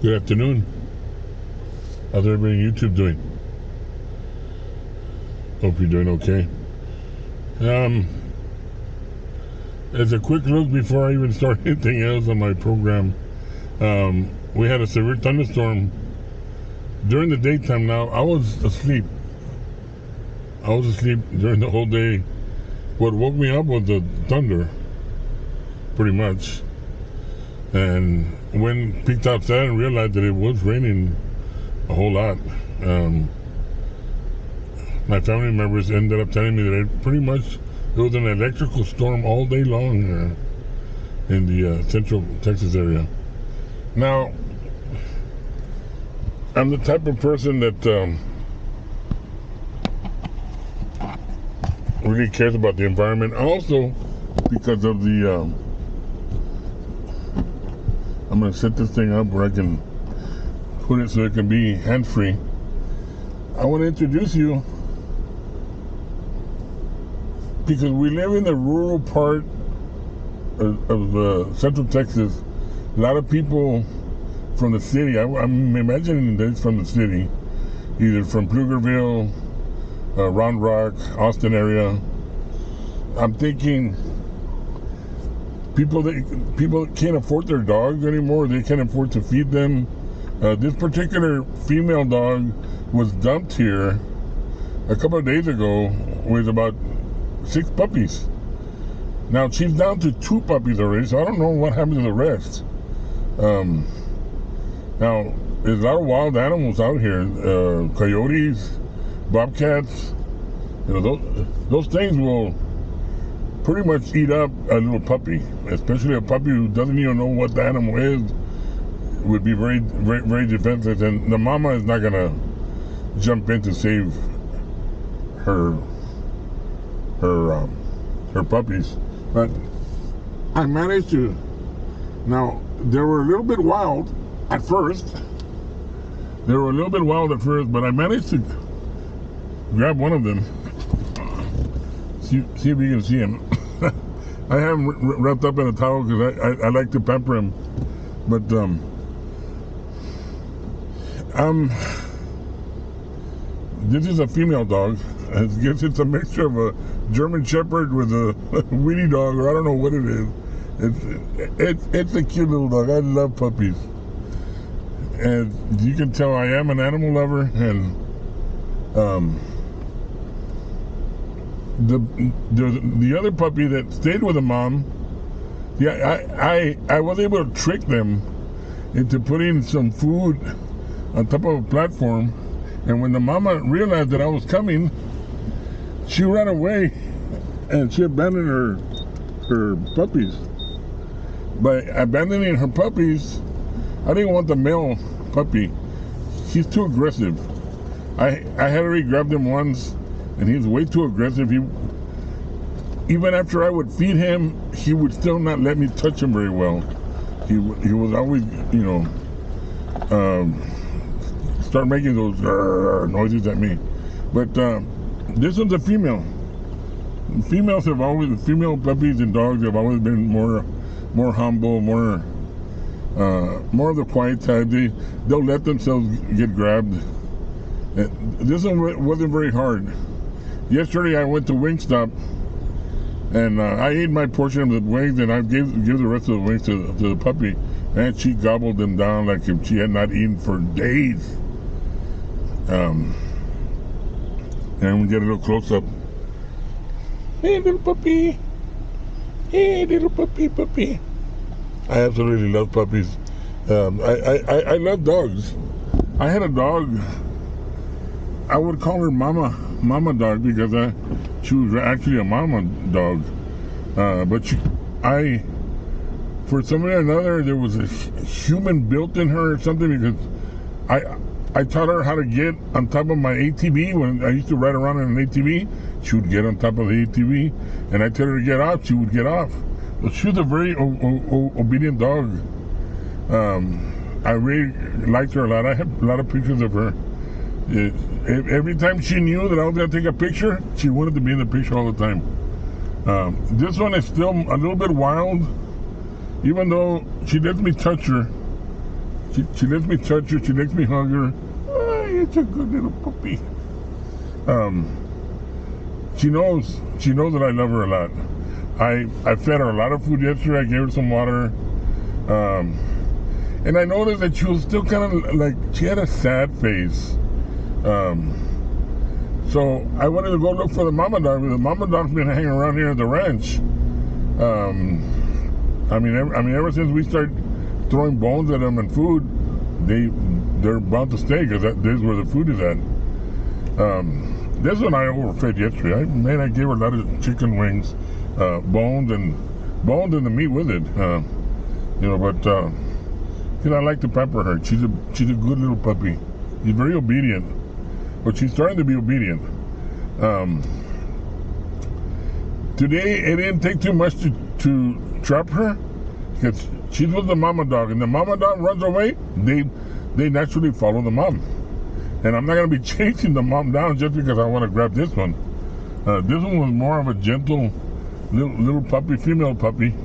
Good afternoon. How's everybody on YouTube doing? Hope you're doing okay. As a quick look before I even start anything else on my program, we had a severe thunderstorm during the daytime. Now, I was asleep during the whole day. What woke me up was the thunder, pretty much. And when peeked outside and realized that it was raining a whole lot, my family members ended up telling me that it was an electrical storm all day long in the central Texas area. Now, I'm the type of person that really cares about the environment. Also, because of the I'm going to set this thing up where I can put it so it can be hands-free. I want to introduce you, because we live in the rural part of Central Texas. A lot of people from the city, I'm imagining that it's from the city, either from Pflugerville, Round Rock, Austin area. I'm thinking people that can't afford their dogs anymore, they can't afford to feed them. This particular female dog was dumped here a couple of days ago with about 6 puppies. Now she's down to 2 puppies already, so I don't know what happened to the rest. Now there's a lot of wild animals out here, coyotes, bobcats. You know, those things will pretty much eat up a little puppy, especially a puppy who doesn't even know what the animal is. Would be very, very, very defensive, and the mama is not gonna jump in to save her puppies. But I managed to. Now they were a little bit wild at first. But I managed to grab one of them. See if you can see him. I have him wrapped up in a towel because I like to pamper him. But this is a female dog. I guess it's a mixture of a German Shepherd with a weenie dog, or I don't know what it is. It's a cute little dog. I love puppies, and you can tell I am an animal lover. And the other puppy that stayed with the mom, yeah, I was able to trick them into putting some food on top of a platform, and when the mama realized that I was coming, she ran away and she abandoned her puppies. By abandoning her puppies, I didn't want the male puppy. He's too aggressive. I had already grabbed him once, and he's way too aggressive. Even after I would feed him, he would still not let me touch him very well. He was always, start making those noises at me. But this one's a female. Female puppies and dogs have always been more humble, more of the quiet type. They'll let themselves get grabbed. This one wasn't very hard. Yesterday I went to Wingstop, and I ate my portion of the wings, and I gave the rest of the wings to the puppy, and she gobbled them down like if she had not eaten for days. And we get a little close up. Hey, little puppy. Hey, little puppy. I absolutely love puppies. I love dogs. I had a dog. I would call her mama dog, because she was actually a mama dog. But for some reason or another, there was a human built in her or something, because I taught her how to get on top of my ATV. When I used to ride around in an ATV, she would get on top of the ATV, and I told her to get off, she would get off. But she was a very obedient dog. I really liked her a lot. I have a lot of pictures of her. Every time she knew that I was going to take a picture, she wanted to be in the picture all the time. This one is still a little bit wild. Even though she lets me touch her, She lets me touch her. She lets me hug her. It's a good little puppy. She knows that I love her a lot. I fed her a lot of food yesterday. I gave her some water. And I noticed that she was still kind of like, she had a sad face. So I wanted to go look for the mama dog. The mama dog's been hanging around here at the ranch. I mean, ever since we started throwing bones at them and food, they're bound to stay because this is where the food is at. This one I overfed yesterday. I gave her a lot of chicken wings, bones and the meat with it. But I like to pamper her. She's a good little puppy. She's very obedient, but she's starting to be obedient. Today it didn't take too much to trap her because she's with the mama dog, and the mama dog runs away. They naturally follow the mom, and I'm not gonna be chasing the mom down just because I want to grab this one. This one was more of a gentle little puppy, female puppy.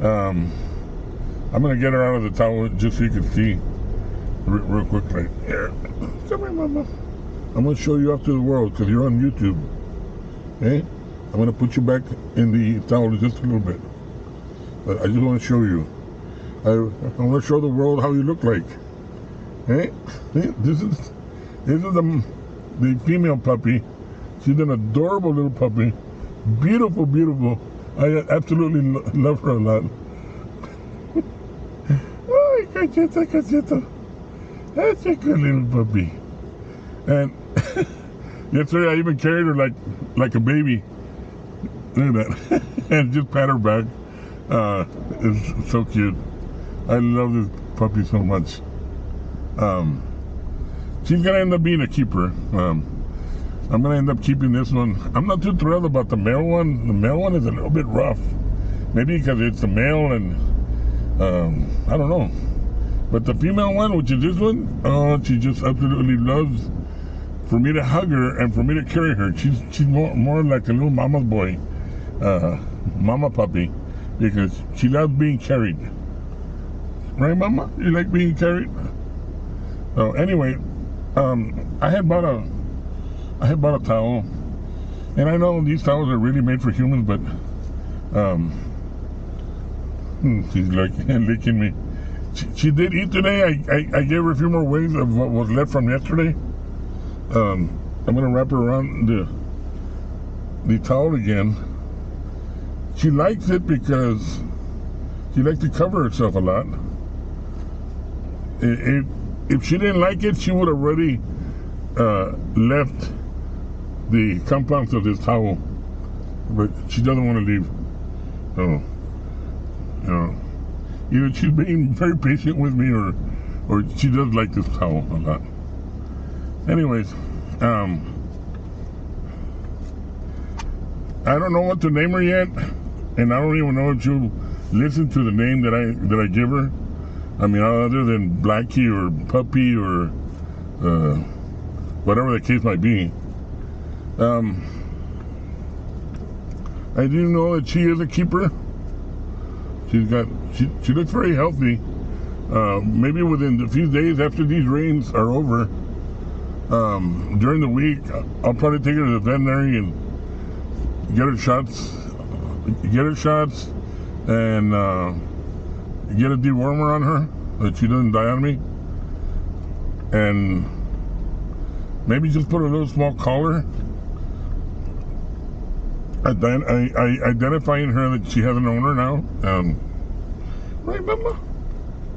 I'm gonna get her out of the towel just so you can see real quick right here. Come here, mama. I'm gonna show you off to the world because you're on YouTube. Okay? I'm gonna put you back in the towel just a little bit. But I just want to show you. I want to show the world how you look like. Okay? This is the female puppy. She's an adorable little puppy. Beautiful, beautiful. I absolutely love her a lot. Ay, cacheta. That's a good little puppy. And yesterday I even carried her like a baby. Look at that. And just pat her back. It's so cute. I love this puppy so much. She's gonna end up being a keeper. I'm gonna end up keeping this one. I'm not too thrilled about the male one. The male one is a little bit rough. Maybe because it's a male and I don't know. But the female one, which is this one, she just absolutely loves for me to hug her and for me to carry her. She's more like a little mama's boy, mama puppy, because she loves being carried. Right, mama? You like being carried? So anyway, I had bought a towel, and I know these towels are really made for humans, but she's licking me. She did eat today. I gave her a few more wings of what was left from yesterday. I'm gonna wrap her around the towel again. She likes it because she likes to cover herself a lot. If she didn't like it, she would have already left the compounds of this towel. But she doesn't want to leave. So, either she's being very patient with me, or she does like this towel a lot. Anyways, I don't know what to name her yet, and I don't even know if she'll listen to the name that I give her. I mean, other than Blackie or Puppy or whatever the case might be. I do know that she is a keeper. She looks very healthy. Maybe within a few days after these rains are over, during the week, I'll probably take her to the veterinary and get her shots, and get a dewormer on her that she doesn't die on me, and maybe just put a little small collar, identifying her that she has an owner now. Right, mama?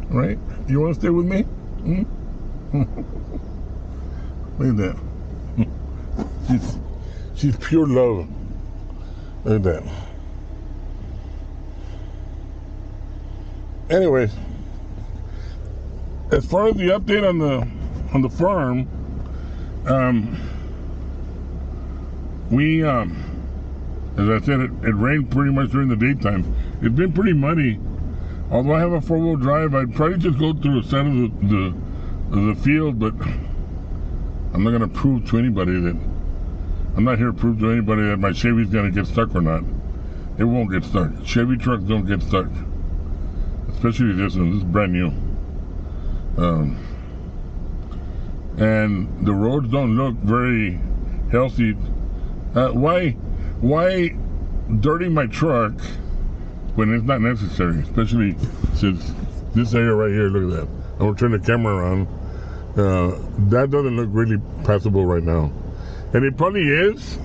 Right? You want to stay with me? Look at that. She's pure love. Look at that. Anyways, as far as the update on the farm, we as I said, it rained pretty much during the daytime. It's been pretty muddy. Although I have a 4-wheel drive, I'd probably just go through the center of the field, but I'm not gonna prove to anybody that I'm not here to prove to anybody that my Chevy's gonna get stuck or not. It won't get stuck. Chevy trucks don't get stuck. Especially this one. This is brand new. And the roads don't look very healthy. Why dirty my truck when it's not necessary? Especially since this area right here, look at that. I'm gonna turn the camera around. That doesn't look really passable right now. And it probably is.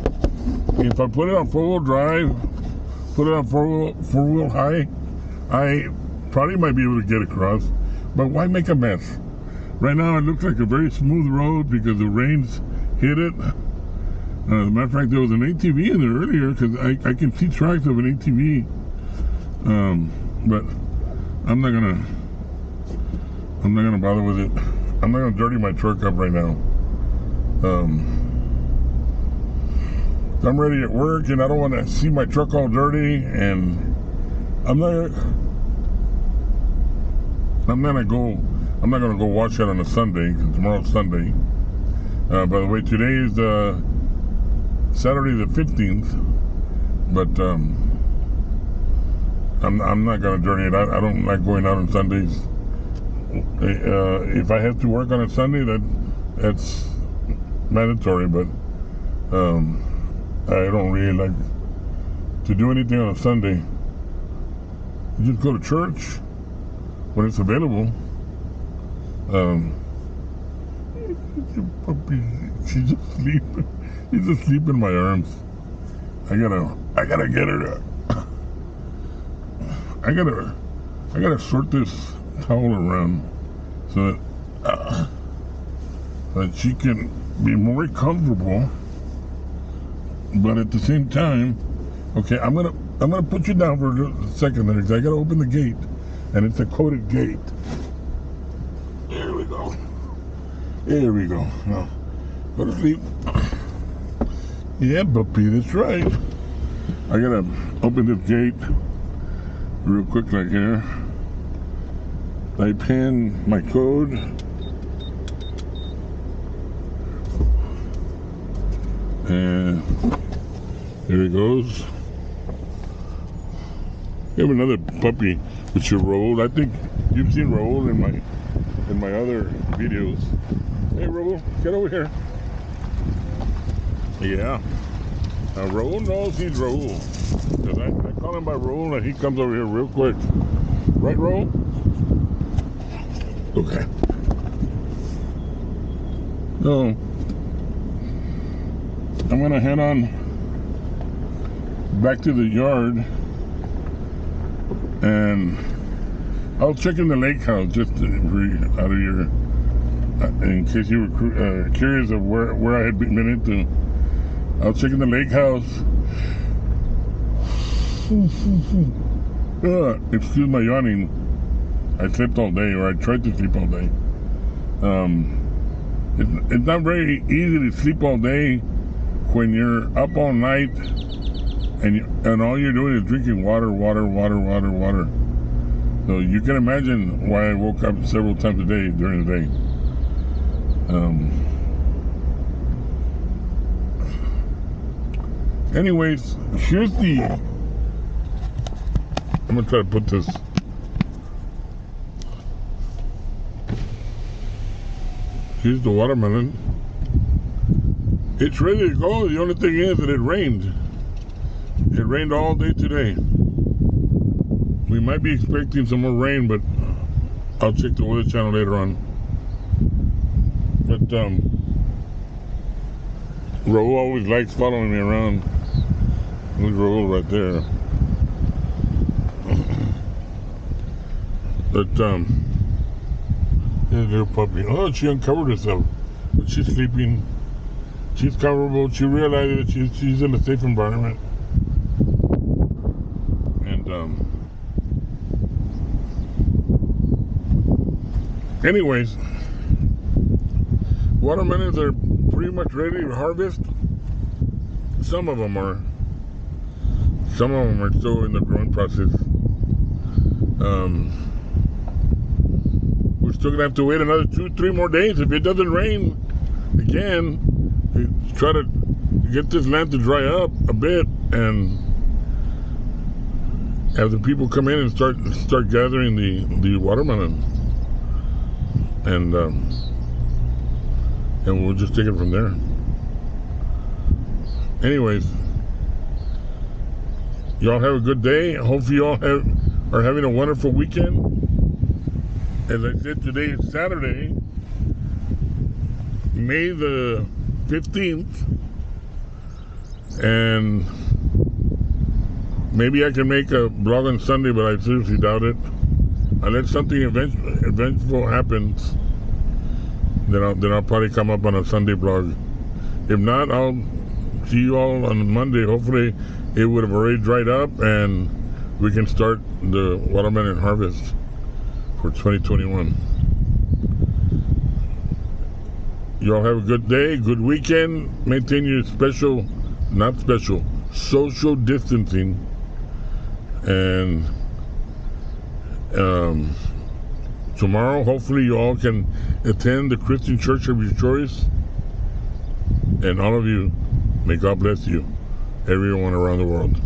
If I put it on 4-wheel drive, put it on four-wheel high, I probably might be able to get across. But why make a mess? Right now it looks like a very smooth road because the rains hit it. As a matter of fact, there was an ATV in there earlier because I can see tracks of an ATV. But I'm not gonna bother with it. I'm not gonna dirty my truck up right now. I'm ready at work and I don't want to see my truck all dirty, and I'm not gonna go wash it on a Sunday because tomorrow's Sunday. By the way, today is Saturday the 15th, but I'm not gonna dirty it. I don't like going out on Sundays. If I have to work on a Sunday, that's mandatory, but I don't really like to do anything on a Sunday. You just go to church when it's available. Puppy, she's asleep. She's asleep in my arms. I gotta get her to. I gotta sort this towel around so that she can be more comfortable. But at the same time, okay, I'm gonna put you down for a second there because I gotta open the gate, and it's a coated gate. There we go. There we go. Now, go to sleep. Yeah, puppy, that's right. I gotta open this gate real quick right here. I pin my code. And there it goes. We have another puppy which is Raul. I think you've seen Raul in my other videos. Hey Raul, get over here. Yeah. Now Raul knows he's Raul. Because I call him by Raul and he comes over here real quick. Right, Raul? Okay. So I'm gonna head on back to the yard, and I'll check in the lake house just out of your, in case you were curious of where I had been into. I'll check in the lake house. Excuse my yawning. I slept all day, or I tried to sleep all day. It's not very easy to sleep all day when you're up all night and all you're doing is drinking water. So you can imagine why I woke up several times a day during the day. Anyways, here's the. I'm gonna try to put this. Here's the watermelon. It's ready to go. The only thing is that it rained. It rained all day today. We might be expecting some more rain, but I'll check the Weather Channel later on. But Raul always likes following me around. There's Raul right there. But there's her puppy. Oh, she uncovered herself, but she's sleeping. She's comfortable. She realizes that she's in a safe environment. And anyways, watermelons are pretty much ready to harvest. Some of them are. Some of them are still in the growing process. We're still gonna have to wait another 2-3 more days. If it doesn't rain again, try to get this land to dry up a bit and have the people come in and start gathering the watermelon. and we'll just take it from there. Anyways, y'all have a good day. Hopefully y'all are having a wonderful weekend. As I said, today is Saturday, May the 15th, and maybe I can make a blog on Sunday, but I seriously doubt it. Unless something eventful happens, then I'll probably come up on a Sunday blog. If not, I'll see you all on Monday. Hopefully it would have already dried up and we can start the watermelon harvest for 2021. Y'all have a good day, good weekend. Maintain your social distancing. And tomorrow, hopefully you all can attend the Christian church of your choice. And all of you, may God bless you, everyone around the world.